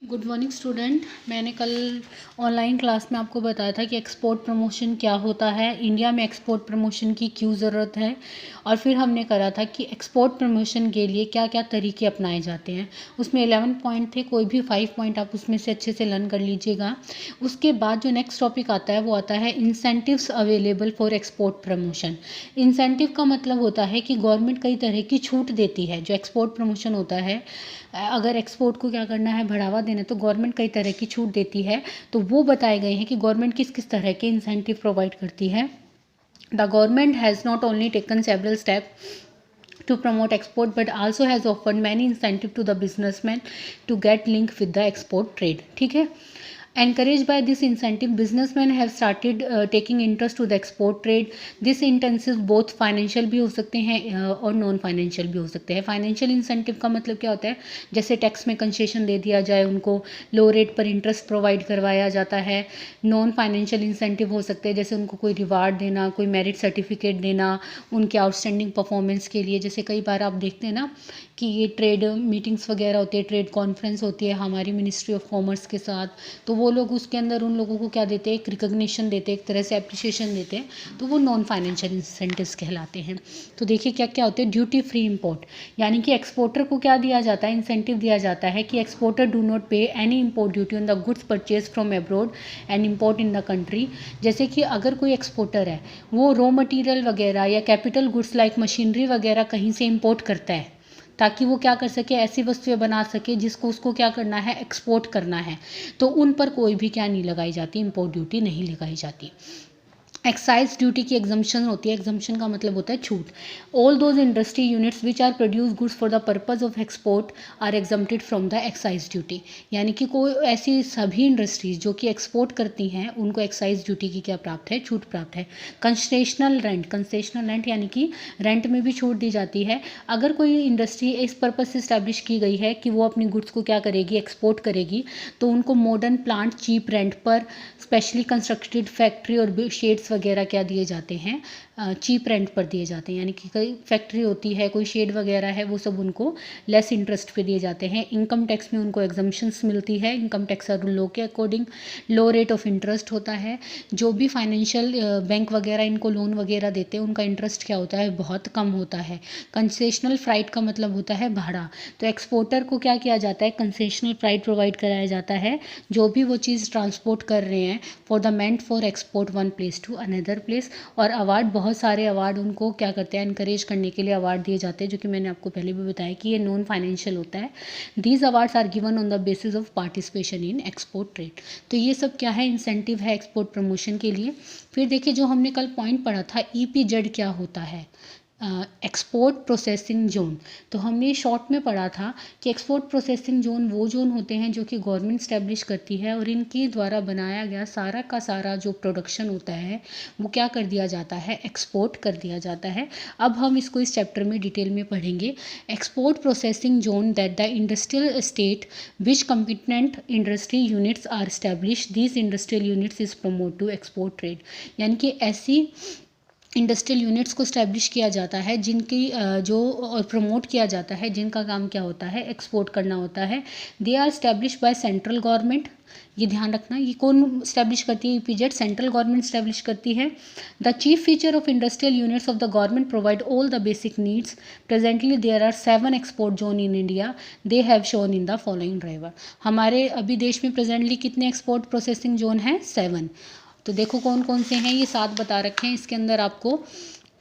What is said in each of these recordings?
Good morning student. मैंने कल online class में आपको बताया था कि एक्सपोर्ट प्रमोशन क्या होता है, इंडिया में एक्सपोर्ट प्रमोशन की क्यों ज़रूरत है, और फिर हमने करा था कि एक्सपोर्ट प्रमोशन के लिए क्या क्या तरीके अपनाए जाते हैं। उसमें 11 पॉइंट थे, कोई भी 5 पॉइंट आप उसमें से अच्छे से लर्न कर लीजिएगा। उसके बाद जो नेक्स्ट टॉपिक आता है वो आता है incentives available for export promotion. Incentive का मतलब होता है कि गवर्नमेंट कई तरह की छूट देती है। जो एक्सपोर्ट प्रमोशन होता है, अगर एक्सपोर्ट को क्या करना है, बढ़ावा देना, तो गवर्नमेंट कई तरह की छूट देती है। तो वो बताए गए हैं कि गवर्नमेंट किस किस तरह के इंसेंटिव प्रोवाइड करती है। The government has not only taken several step to promote export but also has offered many incentive to the businessmen to get link with the export trade. ठीक है। Encouraged by this incentive, businessmen have started taking interest to the export trade. This intensive both financial भी हो सकते हैं और non financial भी हो सकते हैं। फाइनेंशियल इंसेंटिव का मतलब क्या होता है, जैसे टैक्स में कंसेशन दे दिया जाए, उनको लो रेट पर इंटरेस्ट प्रोवाइड करवाया जाता है। नॉन फाइनेंशियल इंसेंटिव हो सकते हैं, जैसे उनको कोई रिवार्ड देना, कोई मेरिट सर्टिफिकेट देना उनके आउटस्टैंडिंग परफॉर्मेंस के लिए। जैसे कई बार आप देखते हैं ना कि ये ट्रेड मीटिंग्स वगैरह होती है, ट्रेड कॉन्फ्रेंस होती है हमारी मिनिस्ट्री ऑफ कॉमर्स के साथ, तो वो लोग उसके अंदर उन लोगों को क्या देते हैं, एक रिकग्निशन देते हैं, एक तरह से एप्रिसिएशन देते हैं, तो वो नॉन फाइनेंशियल इंसेंटिव्स कहलाते हैं। तो देखिए क्या क्या होते हैं। ड्यूटी फ्री इम्पोर्ट, यानी कि एक्सपोर्टर को क्या दिया जाता है, इंसेंटिव दिया जाता है कि एक्सपोर्टर डू नॉट पे any import duty on the goods purchase from abroad and import in the country. जैसे कि अगर कोई एक्सपोर्टर है, वो रॉ मटेरियल वगैरह या कैपिटल गुड्स लाइक मशीनरी वगैरह कहीं से इम्पोर्ट करता है, ताकि वो क्या कर सके, ऐसी वस्तुएं बना सके जिसको उसको क्या करना है, एक्सपोर्ट करना है, तो उन पर कोई भी क्या नहीं लगाई जाती, इम्पोर्ट ड्यूटी नहीं लगाई जाती। एक्साइज ड्यूटी की एग्जम्पशन होती है। एग्जम्पशन का मतलब होता है छूट। All those industry units which are produce goods for the purpose of export are exempted from the excise duty. यानी कि कोई ऐसी सभी इंडस्ट्रीज जो कि एक्सपोर्ट करती हैं उनको एक्साइज ड्यूटी की क्या प्राप्त है, छूट प्राप्त है। कंसेशनल रेंट, कंसेशनल रेंट यानी कि रेंट में भी छूट दी जाती है। अगर कोई इंडस्ट्री इस पर्पज से इस्टेब्लिश की गई है कि वो अपनी गुड्स को क्या करेगी, एक्सपोर्ट करेगी, तो उनको मॉडर्न प्लांट चीप रेंट पर, स्पेशली कंस्ट्रक्टेड फैक्ट्री और शेड्स वगैरह क्या दिए जाते हैं, चीप रेंट पर दिए जाते हैं। यानी कि कोई फैक्ट्री होती है, कोई शेड वगैरह है, वो सब उनको लेस इंटरेस्ट पे दिए जाते हैं। इनकम टैक्स में उनको एग्जम्पशंस मिलती है। इनकम टैक्स लॉ के according low rate of interest होता है। जो भी फाइनेंशियल बैंक वगैरह इनको लोन वगैरह देते हैं, उनका इंटरेस्ट क्या होता है, बहुत कम होता है। कंसेशनल फ्राइट का मतलब होता है भाड़ा। तो एक्सपोर्टर को क्या किया जाता है, कंसेशनल फ्राइट प्रोवाइड कराया जाता है, जो भी वो चीज़ ट्रांसपोर्ट कर रहे हैं फॉर द मेंट for export one place to another place. और अवार्ड, बहुत सारे अवार्ड उनको क्या करते हैं, इनकरेज करने के लिए अवार्ड दिए जाते हैं, जो कि मैंने आपको पहले भी बताया कि ये नॉन फाइनेंशियल होता है। These awards are given on the basis of participation in export trade. तो ये सब क्या है, इंसेंटिव है एक्सपोर्ट प्रमोशन के लिए। फिर देखिए, जो हमने कल पॉइंट पढ़ा था, EPZ क्या होता है, एक्सपोर्ट प्रोसेसिंग जोन। तो हमने शॉर्ट में पढ़ा था कि एक्सपोर्ट प्रोसेसिंग जोन वो जोन होते हैं जो कि गवर्नमेंट स्टैब्लिश करती है, और इनके द्वारा बनाया गया सारा का सारा जो प्रोडक्शन होता है वो क्या कर दिया जाता है, एक्सपोर्ट कर दिया जाता है। अब हम इसको इस चैप्टर में डिटेल में पढ़ेंगे। Export processing zone that the industrial state which competent industry units are establish this industrial units is promote to export trade. यानी कि ऐसी इंडस्ट्रियल यूनिट्स को स्टैब्लिश किया जाता है जिनकी जो और प्रमोट किया जाता है, जिनका काम क्या होता है, एक्सपोर्ट करना होता है। They are establish by central government. ये ध्यान रखना, ये कौन स्टैब्लिश करती है, EPZ सेंट्रल गवर्नमेंट स्टैब्लिश करती है। The chief feature of industrial units of the government provide all the basic needs. Presently there are 7 export zone in India, they have shown in the following driver. हमारे अभी देश में presently कितने export processing zone हैं, 7। तो देखो कौन कौन से हैं, ये 7 बता रखे हैं। इसके अंदर आपको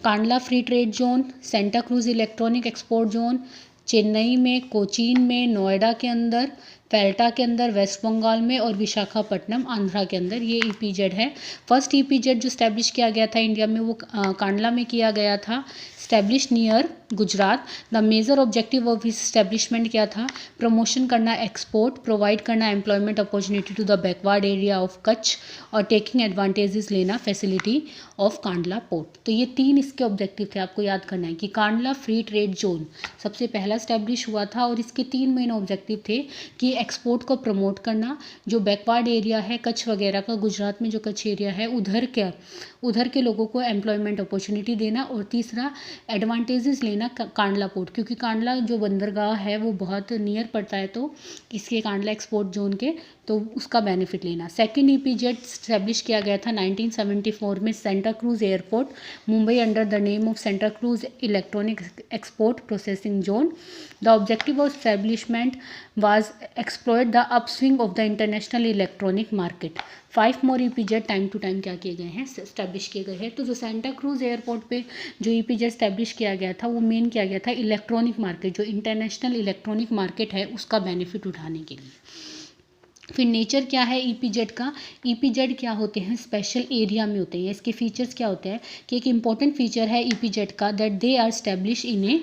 Kandla free trade zone, Santa Cruz electronic export zone, Chennai में, कोचीन में, नोएडा के अंदर, पेल्टा के अंदर वेस्ट बंगाल में, और विशाखापट्टनम आंध्रा के अंदर, ये EPZ है। फर्स्ट EPZ जो स्टैब्लिश किया गया था इंडिया में, वो कांडला में किया गया था, establish near Gujarat. The major objective of इस स्टैब्लिशमेंट क्या था, प्रमोशन करना एक्सपोर्ट, प्रोवाइड करना employment opportunity to the backward area of Kutch, और टेकिंग एडवांटेजेस लेना फैसिलिटी ऑफ कांडला पोर्ट। तो ये 3 इसके ऑब्जेक्टिव थे, आपको याद करना है कि कांडला फ्री ट्रेड जोन सबसे पहला स्टैब्लिश हुआ था, और इसके 3 मेन ऑब्जेक्टिव थे कि एक्सपोर्ट को प्रमोट करना, जो बैकवर्ड एरिया है कच्छ वगैरह का, गुजरात में जो कच्छ एरिया है उधर के लोगों को एम्प्लॉयमेंट अपॉर्चुनिटी देना। और तीसरा एडवांटेजेस लेना कांडला पोर्ट, क्योंकि कांडला जो बंदरगाह है वो बहुत नियर पड़ता है तो इसके कांडला एक्सपोर्ट जोन के, तो उसका बेनिफिट लेना। सेकंड ईपीजेड स्टैब्लिश किया गया था 1974 में Santa Cruz airport Mumbai under the name of Santa Cruz electronic export processing zone. The objective of establishment was exploit the upswing of the international electronic market. 5 more EPZ time to time क्या किए गए हैं, स्टैब्लिश किए गए हैं। तो जो सेंटा क्रूज एयरपोर्ट पे जो ईपीजेड स्टैब्लिश किया गया था वो मेन किया गया था इलेक्ट्रॉनिक मार्केट, जो इंटरनेशनल इलेक्ट्रॉनिक मार्केट है उसका बेनिफिट उठाने के लिए। फिर नेचर क्या है ईपीजेड का, ईपीजेड क्या होते हैं, स्पेशल एरिया में होते हैं। इसके फीचर्स क्या होते हैं कि एक इम्पॉर्टेंट फीचर है ईपीजेड का that they are establish in a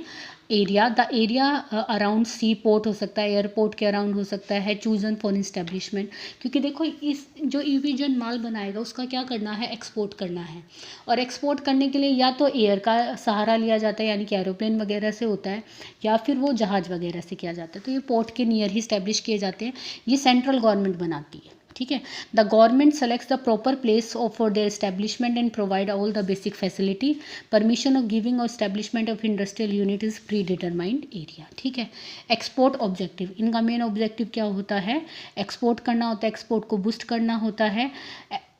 area, the area around sea port हो सकता है, एयरपोर्ट के अराउंड हो सकता है, चूजन फॉर इस्टेब्लिशमेंट। क्योंकि देखो इस जो ईपीजेड माल बनाएगा उसका क्या करना है, एक्सपोर्ट करना है। और एक्सपोर्ट करने के लिए या तो एयर का सहारा लिया जाता है, यानी कि एरोप्लेन वगैरह से होता है, या फिर वो जहाज़ वगैरह से किया जाता है। तो ये पोर्ट के नियर ही स्टैब्लिश किए जाते हैं। ये सेंट्रल गवर्नमेंट बनाती है, ठीक है। The government selects the proper place for their establishment and provide all the basic facility. Permission of giving और establishment of industrial unit is predetermined area, ठीक है। एक्सपोर्ट ऑब्जेक्टिव, इनका मेन ऑब्जेक्टिव क्या होता है, एक्सपोर्ट करना होता है, एक्सपोर्ट को बूस्ट करना होता है।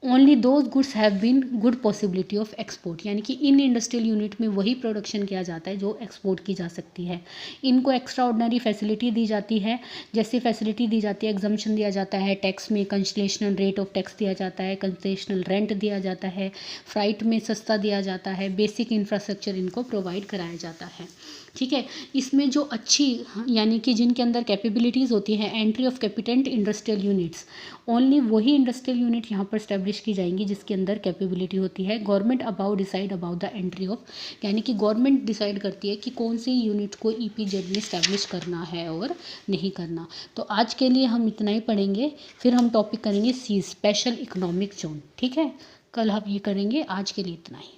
Only those goods have been good possibility of export, यानी कि इन इंडस्ट्रियल यूनिट में वही प्रोडक्शन किया जाता है जो एक्सपोर्ट की जा सकती है। इनको एक्स्ट्रा ऑर्डनरी फैसिलिटी दी जाती है, जैसे फैसिलिटी दी जाती है, एग्जम्पशन दिया जाता है, टैक्स में कंसेशनल रेट ऑफ टैक्स दिया जाता है, कंसेशनल रेंट दिया जाता है, फ्राइट में सस्ता दिया जाता है, बेसिक इंफ्रास्ट्रक्चर इनको प्रोवाइड कराया जाता है, ठीक है। इसमें जो अच्छी यानी कि जिनके अंदर कैपेबिलिटीज़ होती हैं, entry of competent industrial units, only वही इंडस्ट्रियल यूनिट यहाँ पर स्टैब्लिश की जाएंगी जिसके अंदर कैपेबिलिटी होती है। Government about decide about the entry of, यानी कि गवर्नमेंट डिसाइड करती है कि कौन सी यूनिट को ईपीजेड में स्टैब्लिश करना है और नहीं करना। तो आज के लिए हम इतना ही पढ़ेंगे, फिर हम टॉपिक करेंगे सी, स्पेशल इकोनॉमिक जोन, ठीक है। कल हम ये करेंगे, आज के लिए इतना ही।